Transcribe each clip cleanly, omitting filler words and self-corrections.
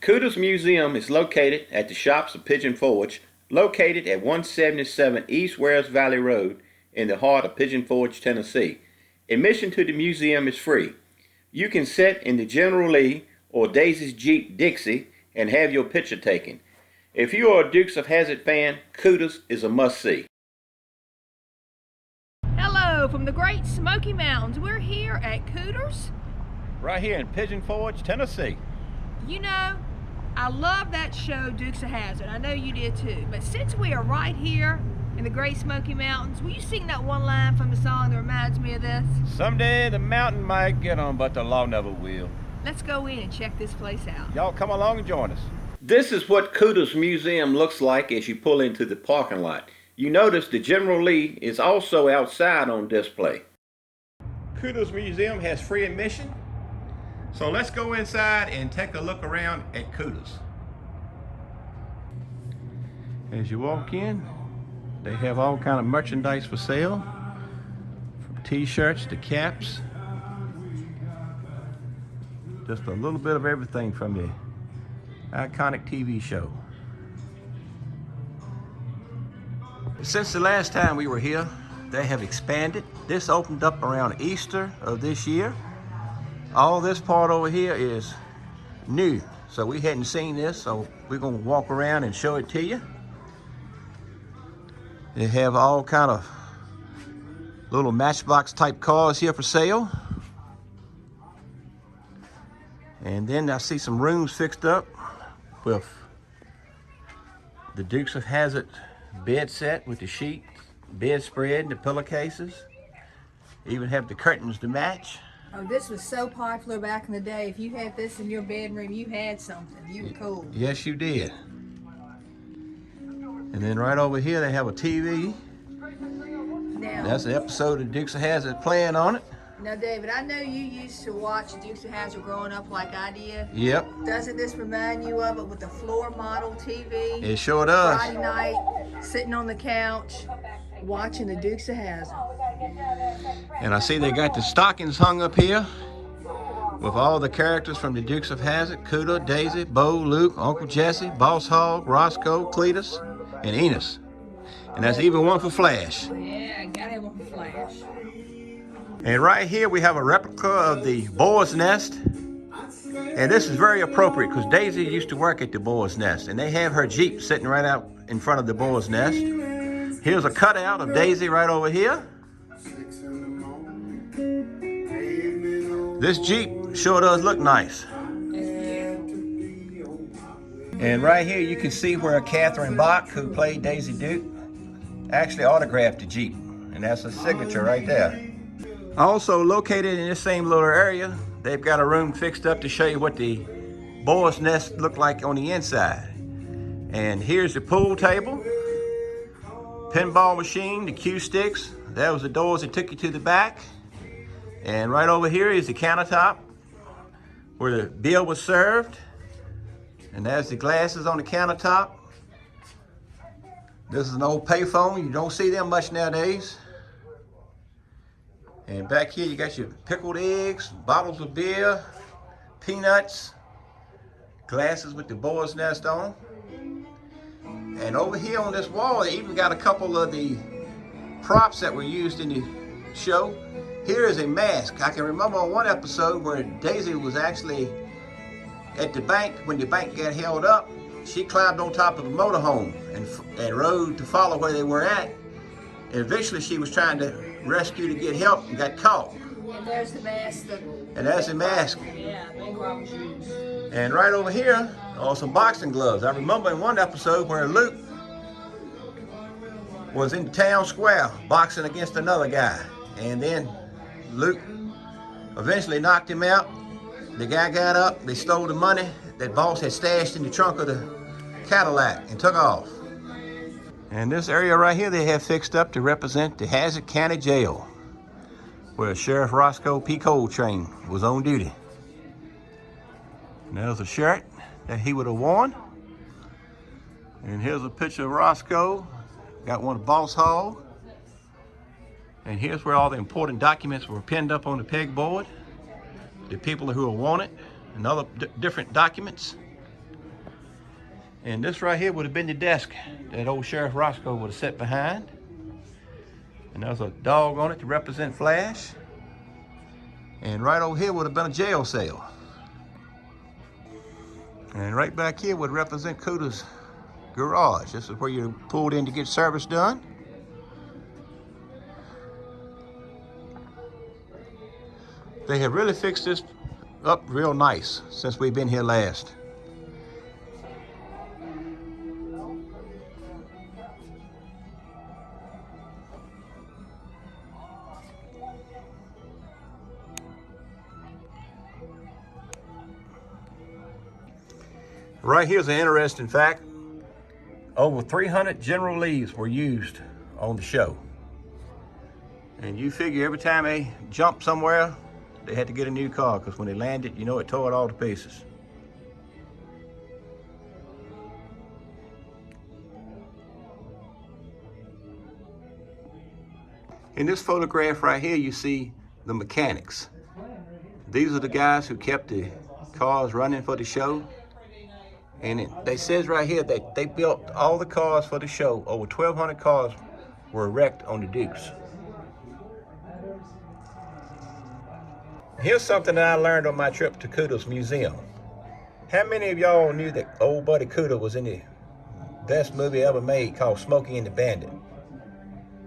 Cooter's Museum is located at the shops of Pigeon Forge, located at 177 East Wells Valley Road in the heart of Pigeon Forge, Tennessee. Admission to the museum is free. You can sit in the General Lee or Daisy's Jeep Dixie and have your picture taken. If you are a Dukes of Hazzard fan, Cooter's is a must-see. Hello from the Great Smoky Mountains. We're here at Cooter's. Right here in Pigeon Forge, Tennessee. You know, I love that show, Dukes of Hazzard. I know you did too. But since we are right here in the Great Smoky Mountains, will you sing that one line from the song that reminds me of this? Someday the mountain might get on, but the law never will. Let's go in and check this place out. Y'all come along and join us. This is what Cooter's Museum looks like as you pull into the parking lot. You notice the General Lee is also outside on display. Cooter's Museum has free admission. So let's go inside and take a look around at Cooter's. As you walk in, they have all kind of merchandise for sale, from t-shirts to caps. Just a little bit of everything from the iconic TV show. Since the last time we were here, they have expanded. This opened up around Easter of this year. All this part over here is new, so we hadn't seen this, so we're gonna walk around and show it to you. They have all kind of little Matchbox type cars here for sale. And then I see some rooms fixed up with the Dukes of Hazzard bed set with the sheets, bedspread, the pillowcases. Even have the curtains to match. Oh, this was so popular back in the day. If you had this in your bedroom, you had something. You were cool. Yes, you did. And then right over here, they have a TV. Now, that's an episode of Dukes of Hazzard playing on it. Now, David, I know you used to watch Dukes of Hazzard growing up like I did. Yep. Doesn't this remind you of it with the floor model TV? It sure does. Friday night, sitting on the couch, watching the Dukes of Hazzard. And I see they got the stockings hung up here with all the characters from the Dukes of Hazzard: Cooter, Daisy, Bo, Luke, Uncle Jesse, Boss Hogg, Roscoe, Cletus, and Enos. And that's even one for Flash. Yeah, I gotta have one for Flash. And right here we have a replica of the Boar's Nest. And this is very appropriate because Daisy used to work at the Boar's Nest, and they have her Jeep sitting right out in front of the Boar's Nest. Here's a cutout of Daisy right over here. This Jeep sure does look nice. And right here you can see where Catherine Bach, who played Daisy Duke, actually autographed the Jeep. And that's a signature right there. Also located in this same little area, they've got a room fixed up to show you what the Boar's Nest looked like on the inside. And here's the pool table, pinball machine, the cue sticks. That was the doors that took you to the back. And right over here is the countertop where the bill was served. And there's the glasses on the countertop. This is an old payphone. You don't see them much nowadays. And back here you got your pickled eggs, bottles of beer, peanuts, glasses with the Boar's Nest on. And over here on this wall, they even got a couple of the props that were used in the show. Here is a mask. I can remember on one episode where Daisy was actually at the bank. When the bank got held up, she climbed on top of a motorhome and rode to follow where they were at. And eventually she was trying to rescue to get help and got caught. And there's the mask. And that's the mask. Yeah, Big Robin's shoes. And right over here are some boxing gloves. I remember in one episode where Luke was in the town square boxing against another guy. And then Luke eventually knocked him out. The guy got up, they stole the money that Boss had stashed in the trunk of the Cadillac and took off. And this area right here they have fixed up to represent the Hazzard County Jail, where Sheriff Roscoe P. Coltrane was on duty. And there's a shirt that he would have worn. And here's a picture of Roscoe. Got one of Boss Hogg. And here's where all the important documents were pinned up on the pegboard. The people who were wanted and other different documents. And this right here would have been the desk that old Sheriff Roscoe would have sat behind. And there's a dog on it to represent Flash. And right over here would have been a jail cell. And right back here would represent Cooter's garage. This is where you pulled in to get service done. They have really fixed this up real nice since we've been here last. Right here's an interesting fact. Over 300 General Lees were used on the show. And you figure every time they jumped somewhere, they had to get a new car, because when they landed, you know, it tore it all to pieces. In this photograph right here, you see the mechanics. These are the guys who kept the cars running for the show. And they says right here that they built all the cars for the show. Over 1,200 cars were wrecked on the Dukes. Here's something that I learned on my trip to Cooter's museum. How many of y'all knew that old buddy Cooter was in the best movie ever made called Smokey and the Bandit?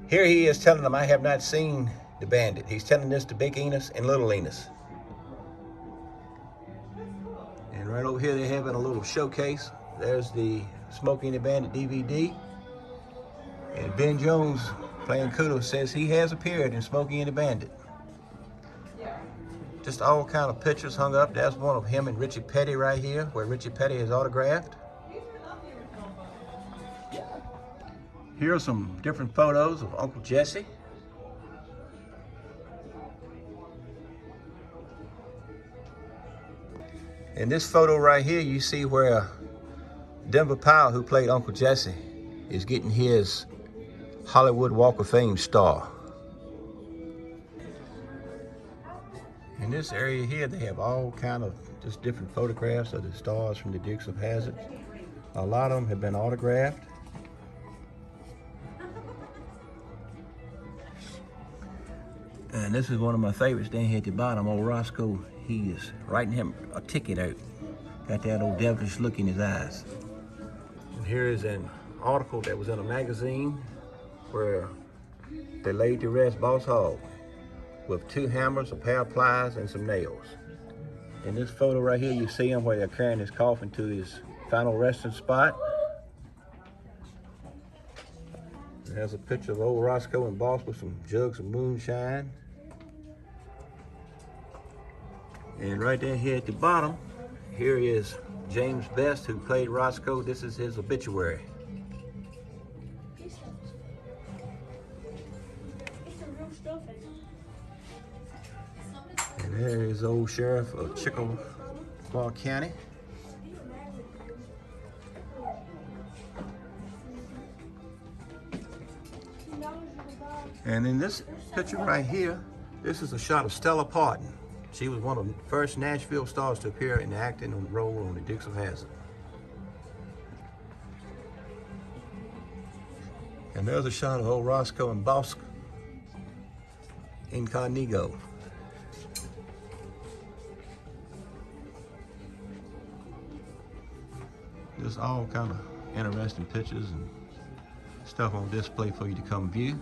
Here he is telling them, I have not seen the Bandit. He's telling this to Big Enos and Little Enos. And right over here they have in a little showcase. There's the Smokey and the Bandit DVD. And Ben Jones, playing Cooter, says he has appeared in Smokey and the Bandit. Just all kind of pictures hung up. That's one of him and Richie Petty right here, where Richie Petty is autographed. Here are some different photos of Uncle Jesse. In this photo right here, you see where Denver Powell, who played Uncle Jesse, is getting his Hollywood Walk of Fame star. In this area here, they have all kind of just different photographs of the stars from the Dukes of Hazzard. A lot of them have been autographed. And this is one of my favorites down here at the bottom. Old Roscoe, he is writing him a ticket out. Got that old devilish look in his eyes. And here is an article that was in a magazine where they laid to rest Boss Hogg with 2 hammers, a pair of pliers, and some nails. In this photo right here, you see him where they're carrying his coffin to his final resting spot. There's a picture of old Roscoe and Boss with some jugs of moonshine. And right there here at the bottom, here is James Best, who played Roscoe. This is his obituary. And there is old Sheriff of Chickasaw County. And in this picture right here, this is a shot of Stella Parton. She was one of the first Nashville stars to appear in the acting role on the Dukes of Hazzard. And there's a shot of old Roscoe and Boss incognito. Just all kind of interesting pictures and stuff on display for you to come view.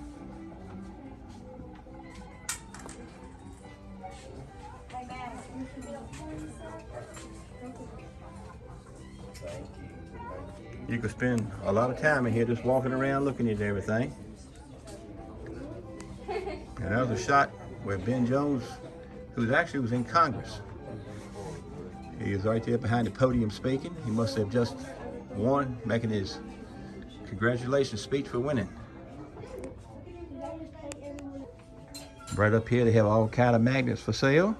You could spend a lot of time in here just walking around looking at everything. And that was a shot where Ben Jones, who actually was in Congress, he is right there behind the podium speaking. He must have just won, making his congratulations speech for winning. Right up here, they have all kind of magnets for sale.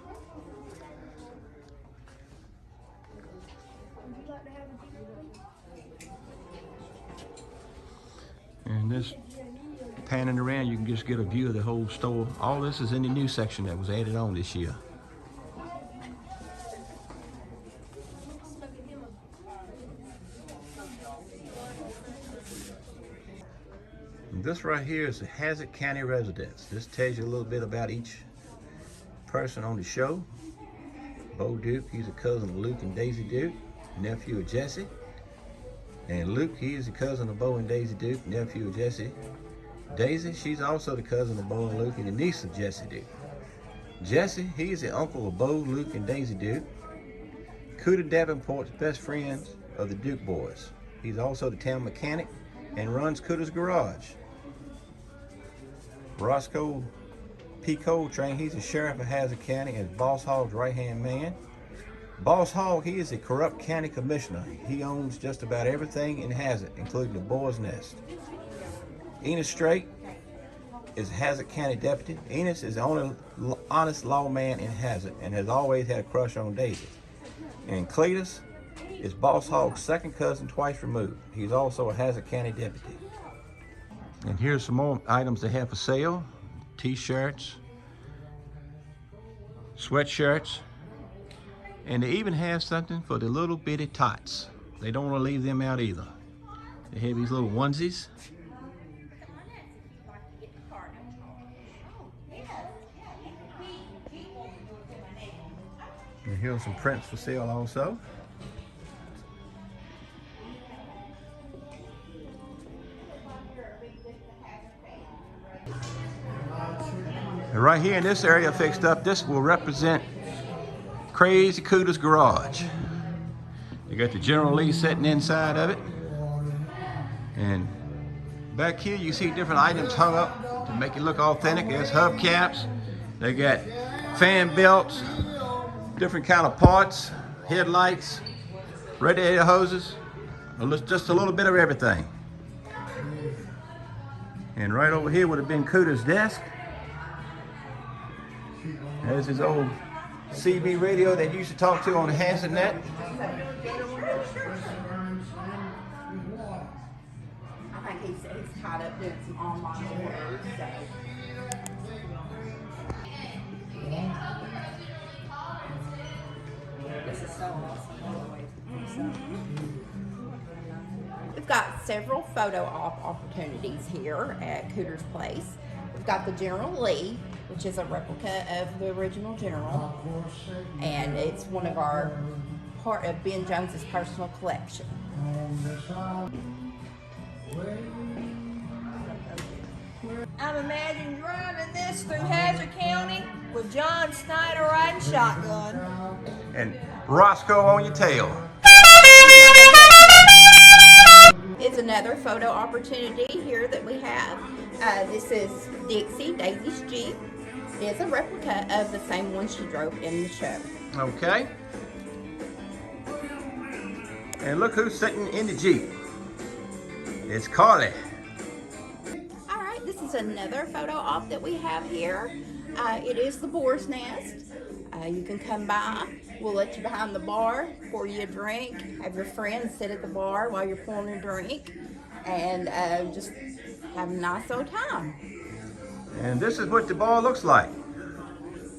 And this panning around, you can just get a view of the whole store. All this is in the new section that was added on this year. This right here is the Hazzard County residence. This tells you a little bit about each person on the show. Bo Duke, he's a cousin of Luke and Daisy Duke, nephew of Jesse. And Luke, he is a cousin of Bo and Daisy Duke, nephew of Jesse. Daisy, she's also the cousin of Bo and Luke and the niece of Jesse Duke. Jesse, he's the uncle of Bo, Luke, and Daisy Duke. Cooter Davenport's best friends of the Duke boys. He's also the town mechanic and runs Cooter's garage. Roscoe P. Coltrane, he's the sheriff of Hazzard County and Boss Hogg's right-hand man. Boss Hogg, he is a corrupt county commissioner. He owns just about everything in Hazzard, including the boar's nest. Enos Strate is Hazzard County deputy. Enos is the only honest lawman in Hazzard and has always had a crush on Daisy. And Cletus is Boss Hogg's second cousin twice removed. He's also a Hazzard County deputy. And here's some more items they have for sale. T-shirts, sweatshirts, and they even have something for the little bitty tots. They don't want to leave them out either. They have these little onesies. And here's some prints for sale also. And right here in this area fixed up, this will represent Crazy Cooter's garage. You got the General Lee sitting inside of it. And back here you see different items hung up to make it look authentic. There's hubcaps, they got fan belts, different kind of parts, headlights, radiator hoses, just a little bit of everything. And right over here would have been Cooter's desk. There's his old CB radio that he used to talk to on the Hazzard net. I think he's tied up doing some online orders. This is so awesome. We've got several photo op opportunities here at Cooter's Place. We've got the General Lee, which is a replica of the original General, and it's one of our part of Ben Jones's personal collection. I'm imagining driving this through Hazzard County with John Snyder riding shotgun. And Roscoe on your tail. It's another photo opportunity here that we have. This is Dixie, Daisy's Jeep. It is a replica of the same one she drove in the show. Okay. And look who's sitting in the Jeep. It's Carly. All right, this is another photo op that we have here. It is the Boar's Nest. You can come by. We'll let you behind the bar, pour you a drink, have your friends sit at the bar while you're pouring a drink, and just have a nice old time. And this is what the bar looks like.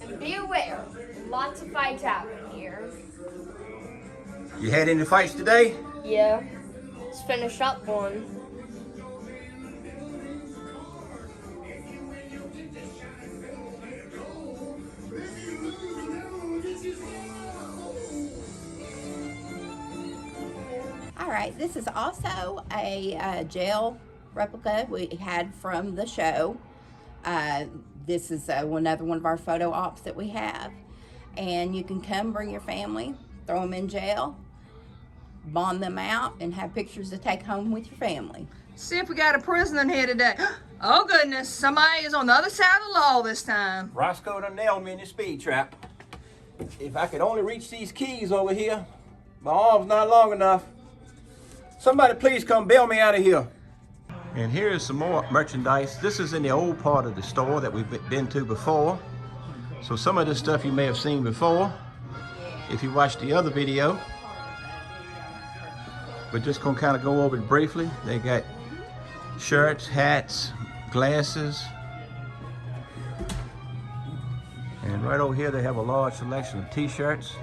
And be aware, lots of fights happen here. You had any fights today? Yeah, let's finish up one. All right, this is also a jail replica we had from the show. This is another one of our photo ops that we have. And you can come, bring your family, throw them in jail, bond them out, and have pictures to take home with your family. See if we got a prisoner in here today. Oh goodness, somebody is on the other side of the law this time. Roscoe done nailed me in the speed trap. If I could only reach these keys over here, my arm's not long enough. Somebody please come bail me out of here. And here's some more merchandise. This is in the old part of the store that we've been to before. So some of this stuff you may have seen before if you watched the other video. We're just gonna kind of go over it briefly. They got shirts, hats, glasses. And right over here they have a large selection of t-shirts.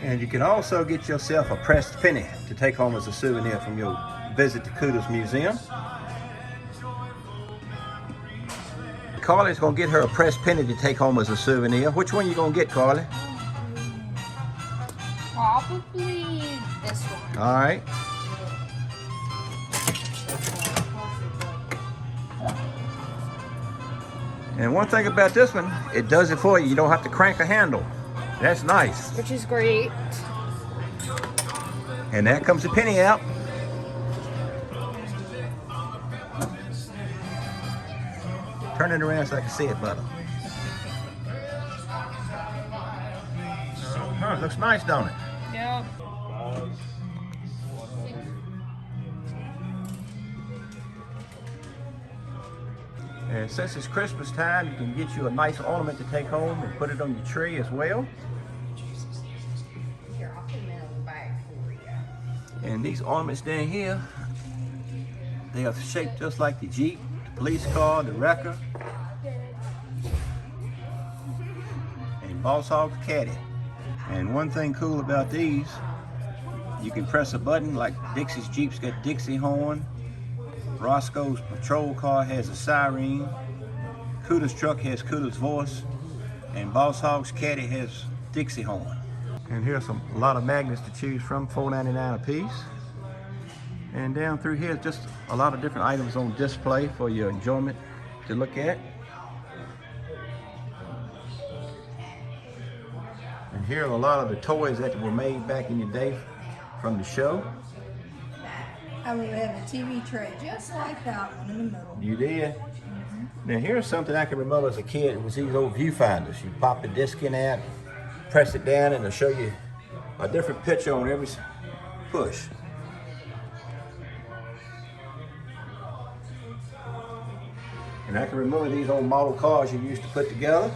And you can also get yourself a pressed penny to take home as a souvenir from your visit to Cooter's Museum. Carly's gonna get her a pressed penny to take home as a souvenir. Which one you gonna get, Carly? Probably this one. All right. And one thing about this one, it does it for you. You don't have to crank a handle. That's nice. Which is great. And there comes the penny out. Turn it around so I can see it better. It looks nice, don't it? Yep. And since it's Christmas time, you can get you a nice ornament to take home and put it on your tree as well. And these ornaments down here, they are shaped just like the Jeep, the police car, the wrecker, and Boss Hogg's caddy. And one thing cool about these, you can press a button like Dixie's Jeep's got Dixie horn, Roscoe's patrol car has a siren, Cooter's truck has Cooter's voice, and Boss Hogg's caddy has Dixie horn. And here's a lot of magnets to choose from, $4.99 a piece. And down through here, just a lot of different items on display for your enjoyment to look at. And here are a lot of the toys that were made back in the day from the show. I would have a TV tray just like that one in the middle. You did? Now here's something I can remember as a kid. It was these old viewfinders. You pop the disc in there, press it down, and it'll show you a different picture on every push. And I can remember these old model cars you used to put together.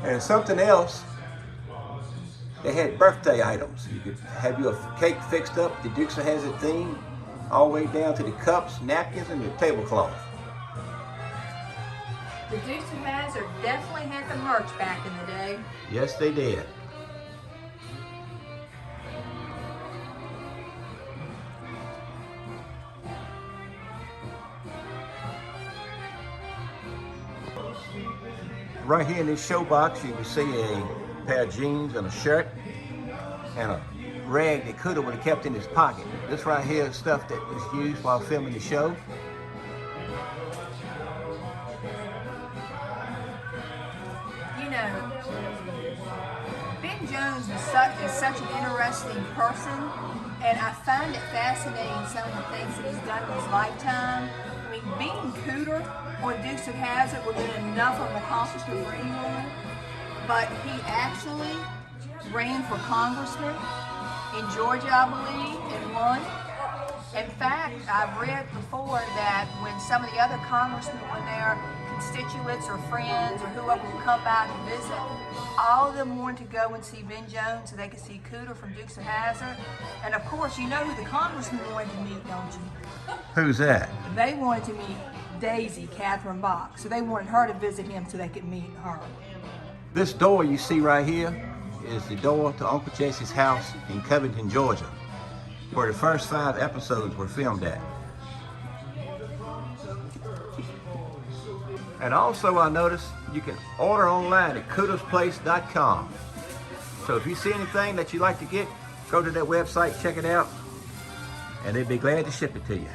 And something else, they had birthday items. You could have your cake fixed up, the Dukes of Hazzard theme, all the way down to the cups, napkins, and the tablecloth. The Dukes of Hazzard definitely had the merch back in the day. Yes, they did. Right here in this show box, you can see a pair of jeans and a shirt and a rag that Cooter would have kept in his pocket. This right here is stuff that was used while filming the show. You know, Ben Jones is such an interesting person, and I find it fascinating some of the things that he's done in his lifetime. I mean, being Cooter or Dukes of Hazzard would have been enough of an accomplishment for anyone, but he actually ran for congressman in Georgia, I believe, and won. In fact, I've read before that when some of the other congressmen, when their constituents or friends or whoever would come by to visit, all of them wanted to go and see Ben Jones so they could see Cooter from Dukes of Hazzard. And of course, you know who the congressman wanted to meet, don't you? Who's that? They wanted to meet Daisy, Catherine Bach. So they wanted her to visit him so they could meet her. This door you see right here is the door to Uncle Jesse's house in Covington, Georgia, where the first 5 episodes were filmed at. And also I noticed you can order online at cootersplace.com. So if you see anything that you'd like to get, go to that website, check it out, and they'd be glad to ship it to you.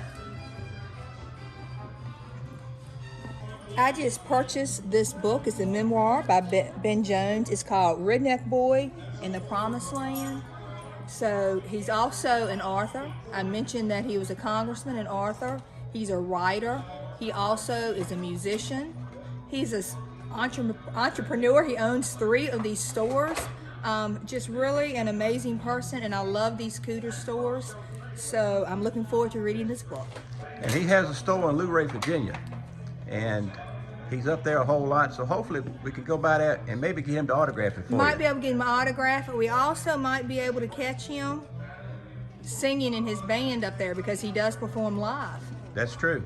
I just purchased this book. It's a memoir by Ben Jones. It's called Redneck Boy in the Promised Land. So he's also an author. I mentioned that he was a congressman and author. He's a writer. He also is a musician. He's an entrepreneur. He owns 3 of these stores. Just really an amazing person, and I love these Cooter stores. So I'm looking forward to reading this book. And he has a store in Luray, Virginia. And he's up there a whole lot, so hopefully we can go by there and maybe get him to autograph it for you. Might be able to get him an autograph, but we also might be able to catch him singing in his band up there because he does perform live. That's true.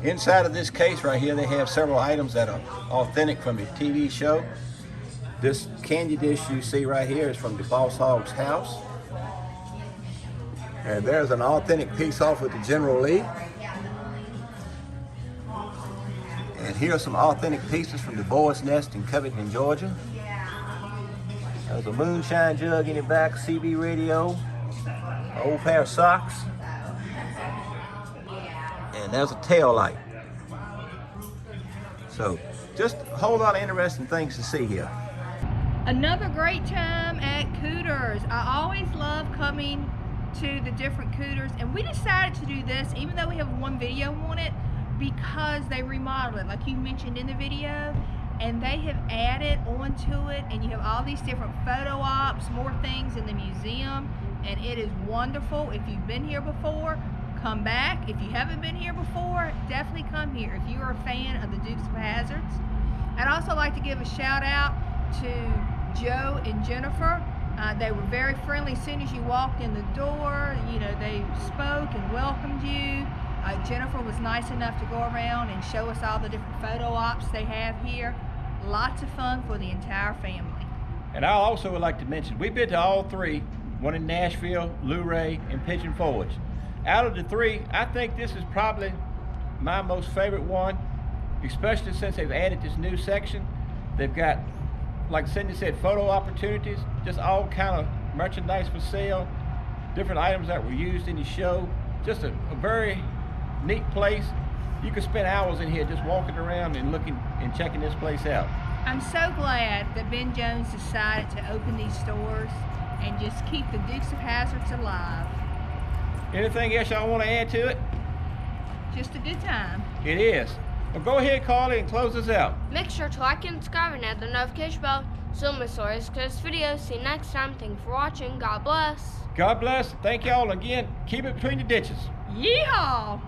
Inside of this case right here, they have several items that are authentic from the TV show. This candy dish you see right here is from the Boss Hogg's house. And there's an authentic piece off with the General Lee. And here are some authentic pieces from the Boy's Nest in Covington, Georgia. There's a moonshine jug in the back, CB radio, an old pair of socks, and there's a tail light. So just a whole lot of interesting things to see here. Another great time at Cooter's. I always love coming to the different Cooters, and we decided to do this even though we have one video on it because they remodeled it like you mentioned in the video, and they have added onto it, and you have all these different photo ops, more things in the museum, and it is wonderful. If you've been here before, come back. If you haven't been here before, definitely come here if you are a fan of the Dukes of Hazzards. I'd also like to give a shout out to Joe and Jennifer. They were very friendly as soon as you walked in the door. You know, they spoke and welcomed you. Jennifer was nice enough to go around and show us all the different photo ops they have here. Lots of fun for the entire family. And I also would like to mention, we've been to all three, one in Nashville, Luray, and Pigeon Forge. Out of the three, I think this is probably my most favorite one, especially since they've added this new section. They've got, like Cindy said, photo opportunities, just all kind of merchandise for sale, different items that were used in the show. Just a very neat place. You could spend hours in here just walking around and looking and checking this place out. I'm so glad that Ben Jones decided to open these stores and just keep the Dukes of Hazzards alive. Anything else y'all want to add to it? Just a good time. It is. Well, go ahead, Carly, and close us out. Make sure to like and subscribe and hit the notification bell so you miss stories. Because video. See you next time. Thank you for watching. God bless. God bless. Thank y'all again. Keep it between the ditches. Yeehaw!